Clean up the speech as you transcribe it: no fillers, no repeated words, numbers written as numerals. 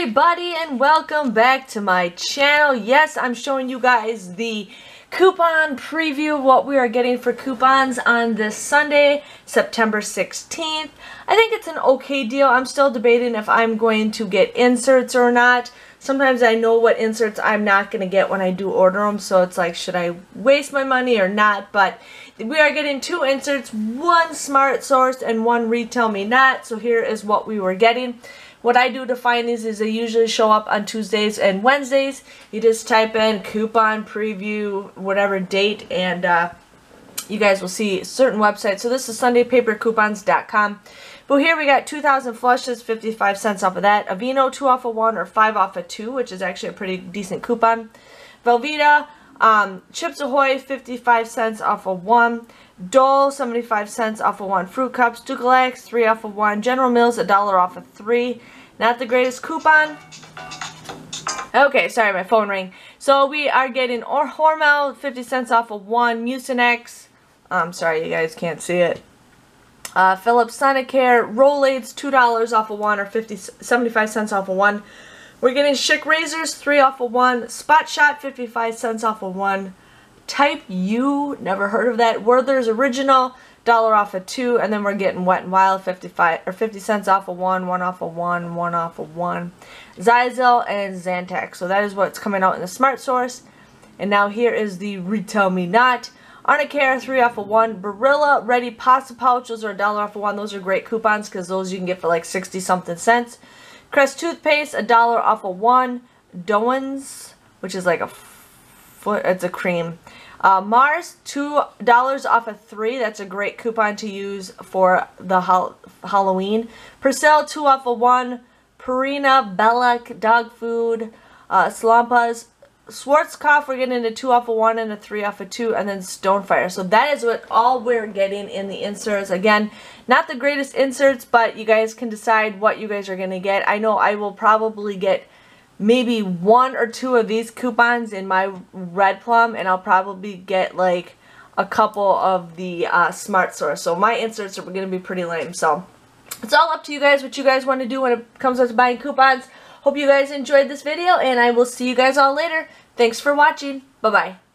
everybody, and welcome back to my channel. Yes, I'm showing you guys the coupon preview of what we are getting for coupons on this Sunday, September 16th. I think it's an okay deal. I'm still debating if I'm going to get inserts or not. Sometimes I know what inserts I'm not going to get when I do order them, so it's like, should I waste my money or not? But we are getting 2 inserts, 1 Smart Source and 1 Retail Me Not. So here is what we were getting. What I do to find these is they usually show up on Tuesdays and Wednesdays. You just type in coupon preview, whatever date, and you guys will see certain websites. So this is SundayPaperCoupons.com. But here we got 2,000 flushes, 55 cents off of that. Aveeno, 2 off of 1 or 5 off of 2, which is actually a pretty decent coupon. Velveeta, Chips Ahoy, 55 cents off of 1. Dole, 75 cents off of 1. Fruit Cups, Ducalax, 3 off of 1. General Mills, $1 off of 3. Not the greatest coupon. Okay, sorry, my phone rang. So we are getting Hormel, 50 cents off of 1. Mucinex, I'm sorry, you guys can't see it. Philips Sonicare, Rolaids, $2 off of 1 or 75 cents off of 1. We're getting Schick Razors, 3 off of 1. Spot Shot, 55 cents off of 1. Type U, never heard of that. Werther's Original, $1 off of 2, and then we're getting Wet n Wild, 50 cents off of 1, 1 off of 1, 1 off of 1. Zyzil and Zantac. So that is what's coming out in the Smart Source. And now here is the Retail Me Not. Arnicare, 3 off of 1. Barilla Ready Pasta Pouch, those are $1 off of 1. Those are great coupons because those you can get for like 60-something cents. Crest Toothpaste, $1 off of 1. Doans, which is like it's a cream. Mars, $2 off of 3. That's a great coupon to use for the Halloween. Persil, 2 off of 1. Purina, Belloc, dog food. Slampas. Schwarzkopf, we're getting a 2 off of 1 and a 3 off of 2, and then Stonefire. So that is what all we're getting in the inserts. Again, not the greatest inserts, but you guys can decide what you guys are going to get. I know I will probably get maybe 1 or 2 of these coupons in my Red Plum, and I'll probably get like a couple of the Smart Source. So my inserts are going to be pretty lame. So it's all up to you guys what you guys want to do when it comes to buying coupons. Hope you guys enjoyed this video, and I will see you guys all later. Thanks for watching. Bye-bye.